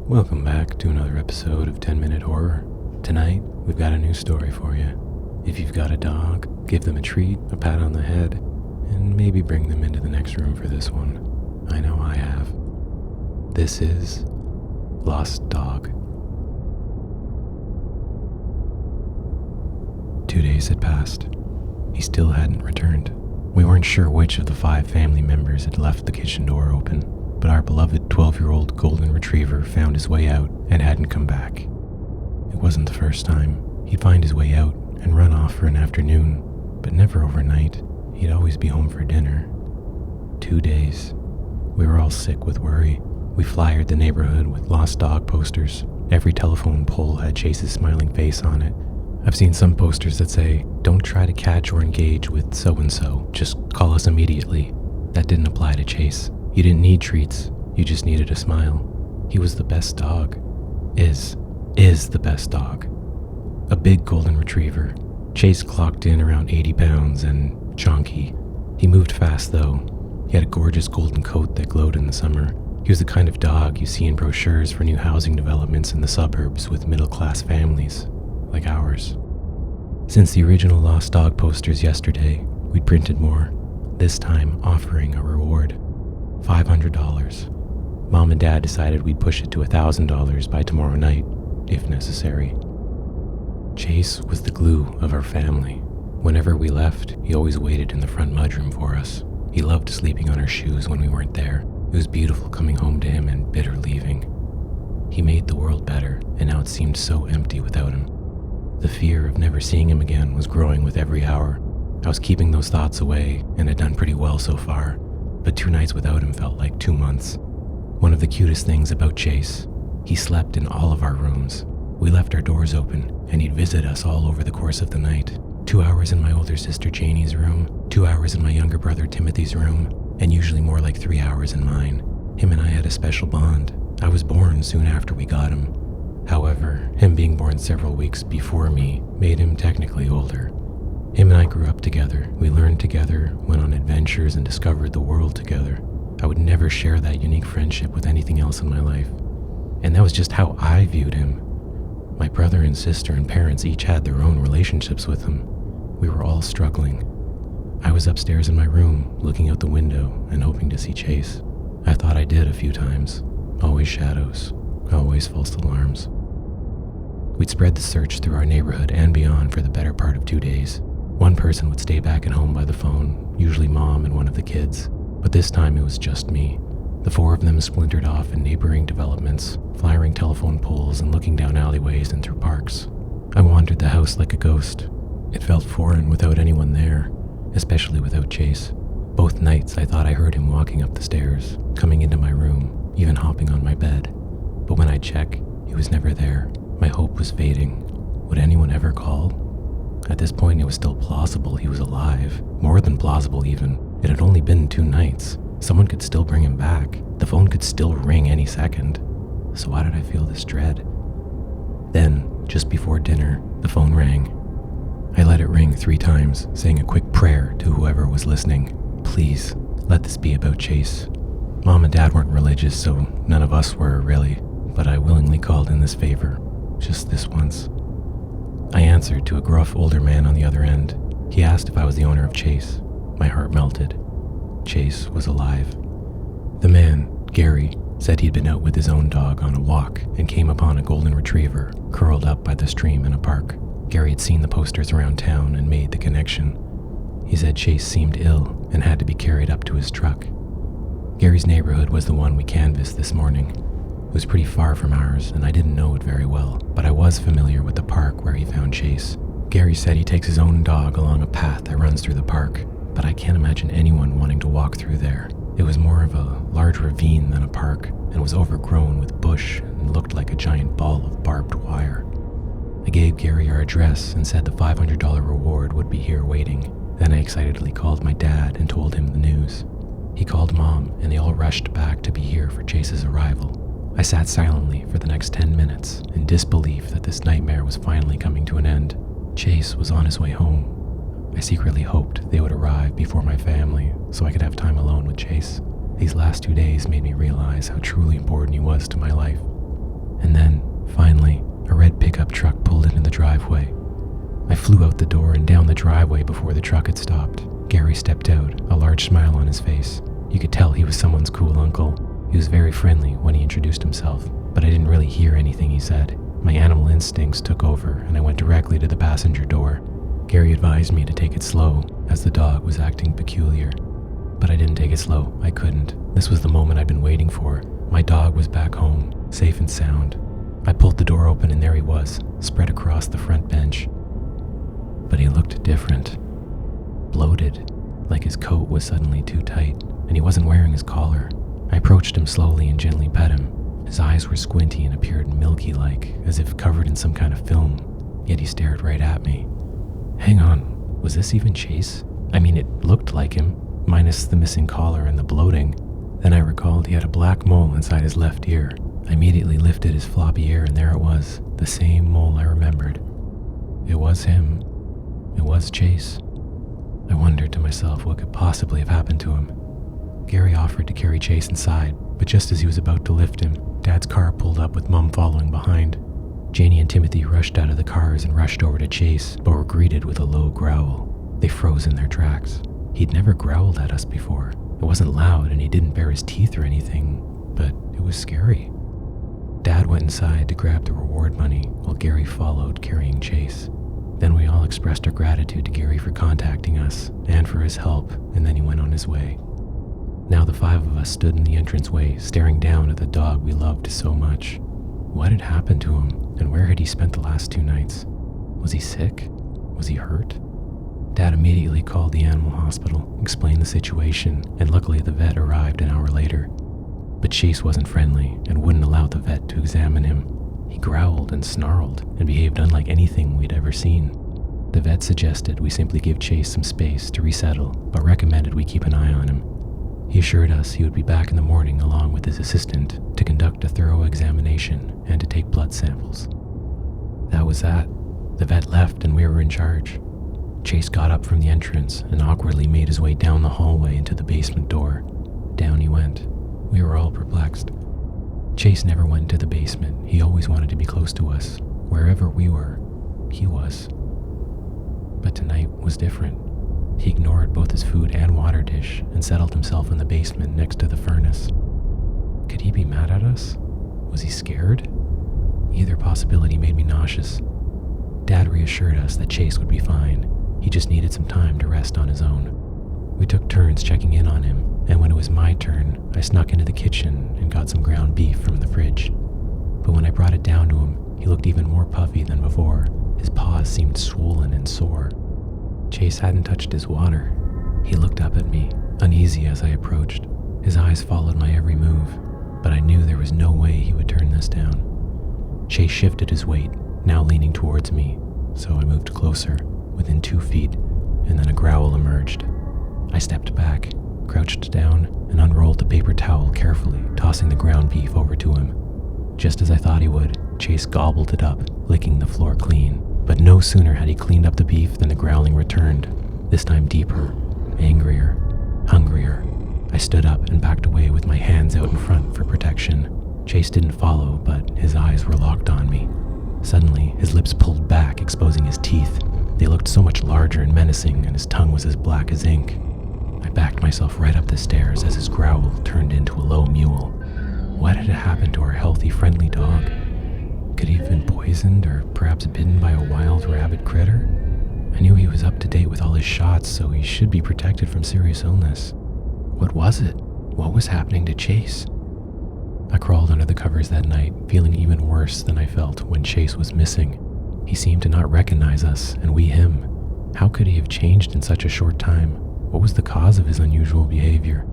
Welcome back to another episode of 10 Minute Horror. Tonight, we've got a new story for you. If you've got a dog, give them a treat, a pat on the head, and maybe bring them into the next room for this one. I know I have. This is Lost Dog. 2 days had passed. He still hadn't returned. We weren't sure which of the 5 family members had left the kitchen door open, but our beloved 12-year-old golden retriever found his way out and hadn't come back. It wasn't the first time. He'd find his way out and run off for an afternoon, but never overnight. He'd always be home for dinner. 2 days. We were all sick with worry. We flyered the neighborhood with lost dog posters. Every telephone pole had Chase's smiling face on it. I've seen some posters that say, "Don't try to catch or engage with so-and-so, just call us immediately." That didn't apply to Chase. You didn't need treats, you just needed a smile. He was the best dog. Is the best dog. A big golden retriever. Chase clocked in around 80 pounds and chonky. He moved fast though. He had a gorgeous golden coat that glowed in the summer. He was the kind of dog you see in brochures for new housing developments in the suburbs with middle-class families, like ours. Since the original Lost Dog posters yesterday, we'd printed more, this time offering a reward. $500. Mom and Dad decided we'd push it to $1,000 by tomorrow night, if necessary. Chase was the glue of our family. Whenever we left, he always waited in the front mudroom for us. He loved sleeping on our shoes when we weren't there. It was beautiful coming home to him and bitter leaving. He made the world better, and now it seemed so empty without him. The fear of never seeing him again was growing with every hour. I was keeping those thoughts away, and had done pretty well so far. But 2 nights without him felt like 2 months. One of the cutest things about Chase, he slept in all of our rooms. We left our doors open, and he'd visit us all over the course of the night. 2 hours in my older sister Janie's room, 2 hours in my younger brother Timothy's room, and usually more like 3 hours in mine. Him and I had a special bond. I was born soon after we got him. However, him being born several weeks before me made him technically older. Him and I grew up together. We learned together, went on adventures, and discovered the world together. I would never share that unique friendship with anything else in my life. And that was just how I viewed him. My brother and sister and parents each had their own relationships with him. We were all struggling. I was upstairs in my room, looking out the window and hoping to see Chase. I thought I did a few times. Always shadows, always false alarms. We'd spread the search through our neighborhood and beyond for the better part of 2 days. One person would stay back at home by the phone, usually Mom and one of the kids, but this time it was just me. The 4 of them splintered off in neighboring developments, flying telephone poles and looking down alleyways and through parks. I wandered the house like a ghost. It felt foreign without anyone there, especially without Chase. Both nights I thought I heard him walking up the stairs, coming into my room, even hopping on my bed. But when I'd check, he was never there. My hope was fading. Would anyone ever call? At this point, it was still plausible he was alive. More than plausible, even. It had only been 2 nights. Someone could still bring him back. The phone could still ring any second. So why did I feel this dread? Then, just before dinner, the phone rang. I let it ring 3 times, saying a quick prayer to whoever was listening. Please, let this be about Chase. Mom and Dad weren't religious, so none of us were really, but I willingly called in this favor, just this once. I answered to a gruff older man on the other end. He asked if I was the owner of Chase. My heart melted. Chase was alive. The man, Gary, said he'd been out with his own dog on a walk and came upon a golden retriever curled up by the stream in a park. Gary had seen the posters around town and made the connection. He said Chase seemed ill and had to be carried up to his truck. Gary's neighborhood was the one we canvassed this morning. It was pretty far from ours, and I didn't know it very well, but I was familiar with the park where he found Chase. Gary said he takes his own dog along a path that runs through the park, but I can't imagine anyone wanting to walk through there. It was more of a large ravine than a park, and was overgrown with bush and looked like a giant ball of barbed wire. I gave Gary our address and said the $500 reward would be here waiting. Then I excitedly called my dad and told him the news. He called Mom, and they all rushed back to be here for Chase's arrival. I sat silently for the next 10 minutes in disbelief that this nightmare was finally coming to an end. Chase was on his way home. I secretly hoped they would arrive before my family so I could have time alone with Chase. These last 2 days made me realize how truly important he was to my life. And then, finally, a red pickup truck pulled into the driveway. I flew out the door and down the driveway before the truck had stopped. Gary stepped out, a large smile on his face. You could tell he was someone's cool uncle. He was very friendly when he introduced himself, but I didn't really hear anything he said. My animal instincts took over, and I went directly to the passenger door. Gary advised me to take it slow, as the dog was acting peculiar. But I didn't take it slow. I couldn't. This was the moment I'd been waiting for. My dog was back home, safe and sound. I pulled the door open and there he was, spread across the front bench. But he looked different. Bloated, like his coat was suddenly too tight, and he wasn't wearing his collar. I approached him slowly and gently pet him. His eyes were squinty and appeared milky-like, as if covered in some kind of film, yet he stared right at me. Hang on, was this even Chase? I mean, it looked like him, minus the missing collar and the bloating. Then I recalled he had a black mole inside his left ear. I immediately lifted his floppy ear and there it was, the same mole I remembered. It was him. It was Chase. I wondered to myself what could possibly have happened to him. Gary offered to carry Chase inside, but just as he was about to lift him, Dad's car pulled up with Mum following behind. Janie and Timothy rushed out of the cars and rushed over to Chase, but were greeted with a low growl. They froze in their tracks. He'd never growled at us before. It wasn't loud and he didn't bare his teeth or anything, but it was scary. Dad went inside to grab the reward money while Gary followed carrying Chase. Then we all expressed our gratitude to Gary for contacting us and for his help, and then he went on his way. Now the 5 of us stood in the entranceway, staring down at the dog we loved so much. What had happened to him, and where had he spent the last 2 nights? Was he sick? Was he hurt? Dad immediately called the animal hospital, explained the situation, and luckily the vet arrived an hour later. But Chase wasn't friendly and wouldn't allow the vet to examine him. He growled and snarled and behaved unlike anything we'd ever seen. The vet suggested we simply give Chase some space to resettle, but recommended we keep an eye on him. He assured us he would be back in the morning along with his assistant to conduct a thorough examination and to take blood samples. That was that. The vet left and we were in charge. Chase got up from the entrance and awkwardly made his way down the hallway into the basement door. Down he went. We were all perplexed. Chase never went to the basement. He always wanted to be close to us. Wherever we were, he was. But tonight was different. He ignored both his food and water dish and settled himself in the basement next to the furnace. Could he be mad at us? Was he scared? Either possibility made me nauseous. Dad reassured us that Chase would be fine. He just needed some time to rest on his own. We took turns checking in on him, and when it was my turn, I snuck into the kitchen and got some ground beef from the fridge. But when I brought it down to him, he looked even more puffy than before. His paws seemed swollen and sore. Chase hadn't touched his water. He looked up at me, uneasy as I approached. His eyes followed my every move, but I knew there was no way he would turn this down. Chase shifted his weight, now leaning towards me, so I moved closer, within 2 feet, and then a growl emerged. I stepped back, crouched down, and unrolled the paper towel carefully, tossing the ground beef over to him. Just as I thought he would, Chase gobbled it up, licking the floor clean. But no sooner had he cleaned up the beef than the growling returned, this time deeper, angrier, hungrier. I stood up and backed away with my hands out in front for protection. Chase didn't follow, but his eyes were locked on me. Suddenly, his lips pulled back, exposing his teeth. They looked so much larger and menacing, and his tongue was as black as ink. I backed myself right up the stairs as his growl turned into a low mewl. What had happened to our healthy, friendly dog? Could he have been poisoned or perhaps bitten by a wild rabid critter? I knew he was up to date with all his shots, so he should be protected from serious illness. What was it? What was happening to Chase? I crawled under the covers that night, feeling even worse than I felt when Chase was missing. He seemed to not recognize us, and we him. How could he have changed in such a short time? What was the cause of his unusual behavior?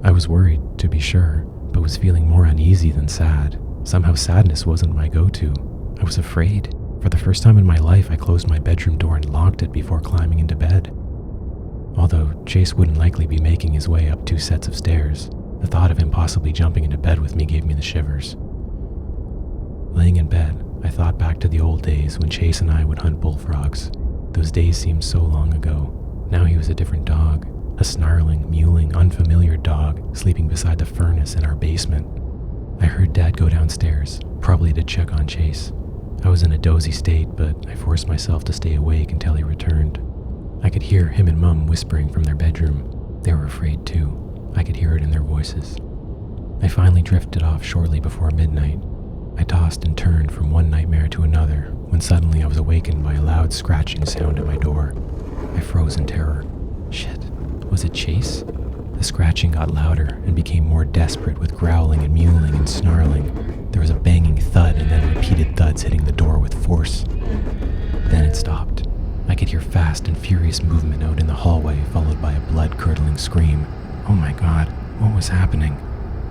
I was worried, to be sure, but was feeling more uneasy than sad. Somehow sadness wasn't my go-to. I was afraid. For the first time in my life, I closed my bedroom door and locked it before climbing into bed. Although Chase wouldn't likely be making his way up 2 sets of stairs, the thought of him possibly jumping into bed with me gave me the shivers. Laying in bed, I thought back to the old days when Chase and I would hunt bullfrogs. Those days seemed so long ago. Now he was a different dog, a snarling, mewling, unfamiliar dog sleeping beside the furnace in our basement. I heard Dad go downstairs, probably to check on Chase. I was in a dozy state, but I forced myself to stay awake until he returned. I could hear him and Mum whispering from their bedroom. They were afraid too. I could hear it in their voices. I finally drifted off shortly before midnight. I tossed and turned from one nightmare to another when suddenly I was awakened by a loud scratching sound at my door. I froze in terror. Shit, was it Chase? The scratching got louder and became more desperate with growling and mewling and snarling. There was a banging thud and then repeated thuds hitting the door with force. Then it stopped. I could hear fast and furious movement out in the hallway, followed by a blood-curdling scream. Oh my God, what was happening?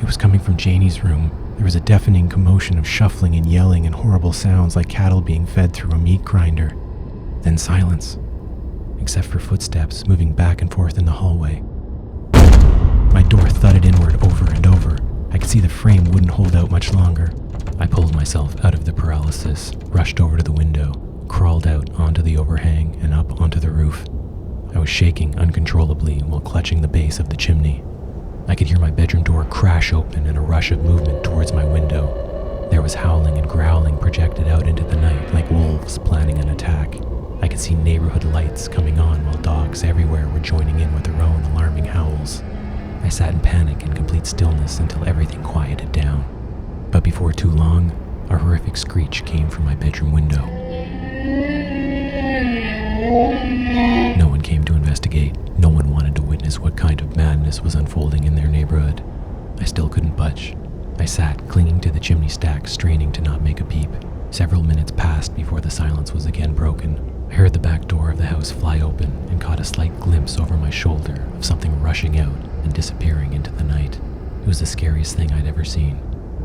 It was coming from Janie's room. There was a deafening commotion of shuffling and yelling and horrible sounds like cattle being fed through a meat grinder. Then silence, except for footsteps moving back and forth in the hallway. My door thudded inward over and over. I could see the frame wouldn't hold out much longer. I pulled myself out of the paralysis, rushed over to the window, crawled out onto the overhang and up onto the roof. I was shaking uncontrollably while clutching the base of the chimney. I could hear my bedroom door crash open and a rush of movement towards my window. There was howling and growling projected out into the night like wolves planning an attack. I could see neighborhood lights coming on while dogs everywhere were joining in with their own alarming howls. I sat in panic and complete stillness until everything quieted down. But before too long, a horrific screech came from my bedroom window. No one came to investigate. No one wanted to witness what kind of madness was unfolding in their neighborhood. I still couldn't budge. I sat, clinging to the chimney stack, straining to not make a peep. Several minutes passed before the silence was again broken. I heard the back door of the house fly open and caught a slight glimpse over my shoulder of something rushing out and disappearing into the night. It was the scariest thing I'd ever seen.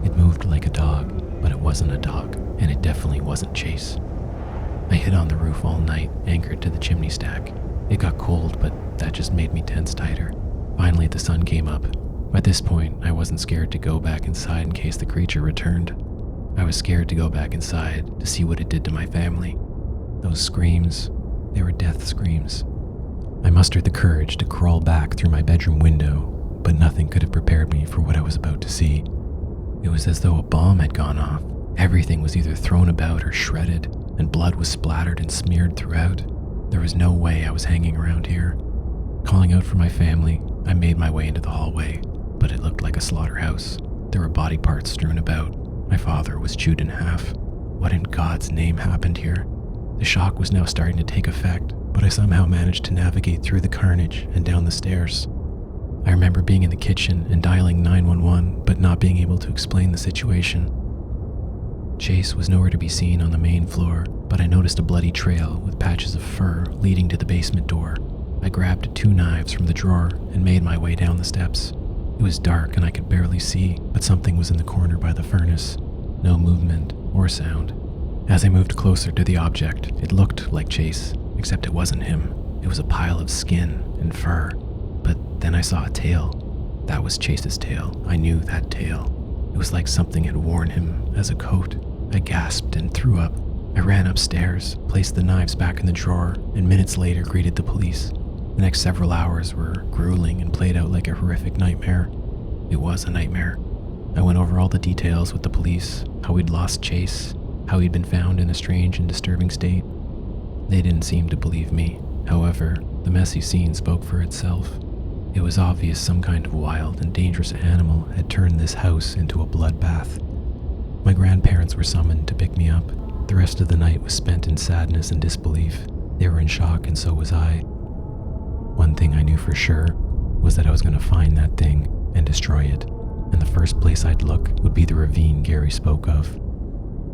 It moved like a dog, but it wasn't a dog, and it definitely wasn't Chase. I hid on the roof all night, anchored to the chimney stack. It got cold, but that just made me tense tighter. Finally, the sun came up. By this point, I wasn't scared to go back inside in case the creature returned. I was scared to go back inside to see what it did to my family. Those screams, they were death screams. I mustered the courage to crawl back through my bedroom window, but nothing could have prepared me for what I was about to see. It was as though a bomb had gone off. Everything was either thrown about or shredded, and blood was splattered and smeared throughout. There was no way I was hanging around here. Calling out for my family, I made my way into the hallway, but it looked like a slaughterhouse. There were body parts strewn about. My father was chewed in half. What in God's name happened here? The shock was now starting to take effect, but I somehow managed to navigate through the carnage and down the stairs. I remember being in the kitchen and dialing 911, but not being able to explain the situation. Chase was nowhere to be seen on the main floor, but I noticed a bloody trail with patches of fur leading to the basement door. I grabbed 2 knives from the drawer and made my way down the steps. It was dark and I could barely see, but something was in the corner by the furnace. No movement or sound. As I moved closer to the object, it looked like Chase, except it wasn't him. It was a pile of skin and fur. But then I saw a tail. That was Chase's tail. I knew that tail. It was like something had worn him as a coat. I gasped and threw up. I ran upstairs, placed the knives back in the drawer, and minutes later greeted the police. The next several hours were grueling and played out like a horrific nightmare. It was a nightmare. I went over all the details with the police, how we'd lost Chase, how he'd been found in a strange and disturbing state. They didn't seem to believe me. However, the messy scene spoke for itself. It was obvious some kind of wild and dangerous animal had turned this house into a bloodbath. My grandparents were summoned to pick me up. The rest of the night was spent in sadness and disbelief. They were in shock, and so was I. One thing I knew for sure was that I was going to find that thing and destroy it, and the first place I'd look would be the ravine Gary spoke of.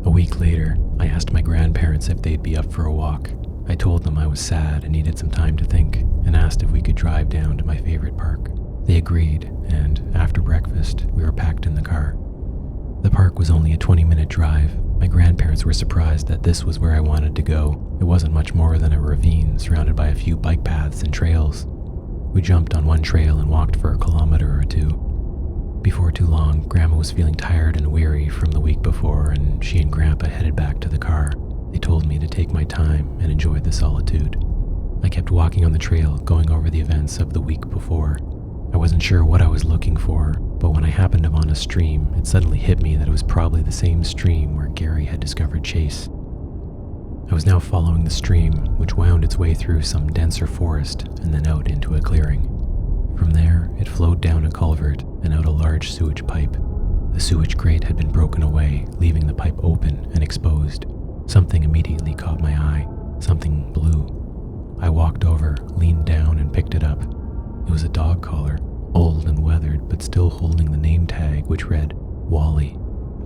A week later, I asked my grandparents if they'd be up for a walk. I told them I was sad and needed some time to think, and asked if we could drive down to my favorite park. They agreed, and after breakfast, we were packed in the car. The park was only a 20-minute drive. My grandparents were surprised that this was where I wanted to go. It wasn't much more than a ravine surrounded by a few bike paths and trails. We jumped on one trail and walked for a kilometer or 2. Before too long, Grandma was feeling tired and weary from the week before, and she and Grandpa headed back to the car. They told me to take my time and enjoy the solitude. I kept walking on the trail, going over the events of the week before. I wasn't sure what I was looking for, but when I happened upon a stream, it suddenly hit me that it was probably the same stream where Gary had discovered Chase. I was now following the stream, which wound its way through some denser forest and then out into a clearing. From there, it flowed down a culvert and out a large sewage pipe. The sewage grate had been broken away, leaving the pipe open and exposed. Something immediately caught my eye, something blue. I walked over, leaned down, and picked it up. It was a dog collar, old and weathered, but still holding the name tag which read, Wally.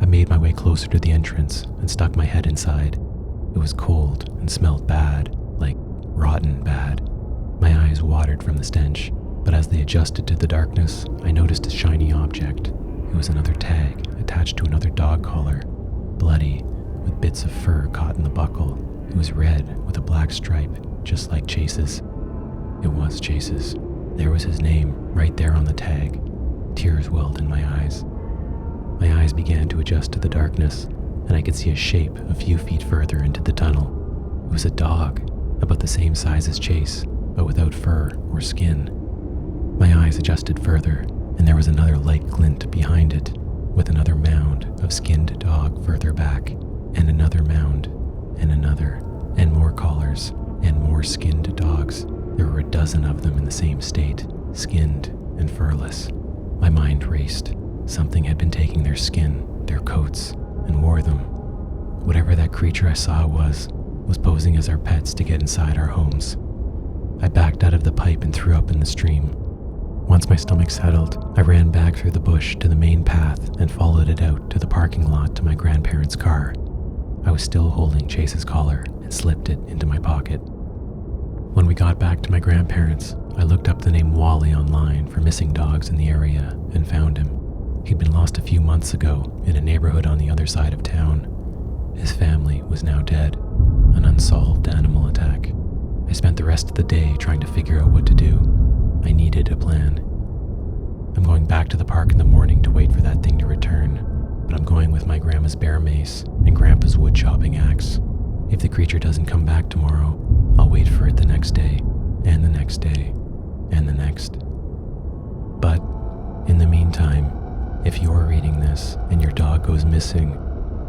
I made my way closer to the entrance and stuck my head inside. It was cold and smelled bad, like rotten bad. My eyes watered from the stench, but as they adjusted to the darkness, I noticed a shiny object. It was another tag attached to another dog collar, bloody, with bits of fur caught in the buckle. It was red with a black stripe, just like Chase's. It was Chase's. There was his name, right there on the tag. Tears welled in my eyes. My eyes began to adjust to the darkness, and I could see a shape a few feet further into the tunnel. It was a dog, about the same size as Chase, but without fur or skin. My eyes adjusted further, and there was another light glint behind it, with another mound of skinned dog further back, and another mound, and another, and more collars, and more skinned dogs. There were a dozen of them in the same state, skinned and furless. My mind raced. Something had been taking their skin, their coats, and wore them. Whatever that creature I saw was posing as our pets to get inside our homes. I backed out of the pipe and threw up in the stream. Once my stomach settled, I ran back through the bush to the main path and followed it out to the parking lot to my grandparents' car. I was still holding Chase's collar and slipped it into my pocket. When we got back to my grandparents', I looked up the name Wally online for missing dogs in the area and found him. He'd been lost a few months ago in a neighborhood on the other side of town. His family was now dead, an unsolved animal attack. I spent the rest of the day trying to figure out what to do. I needed a plan. I'm going back to the park in the morning to wait for that thing to return, but I'm going with my grandma's bear mace and grandpa's wood chopping axe. If the creature doesn't come back tomorrow, I'll wait for it the next day, and the next day, and the next. But in the meantime, if you're reading this and your dog goes missing,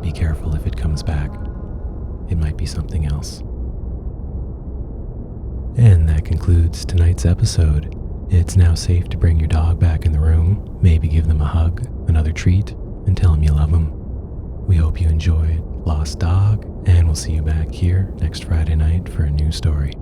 be careful if it comes back. It might be something else. And that concludes tonight's episode. It's now safe to bring your dog back in the room, maybe give them a hug, another treat, and tell them you love them. We hope you enjoyed Lost Dog, and we'll see you back here next Friday night for a new story.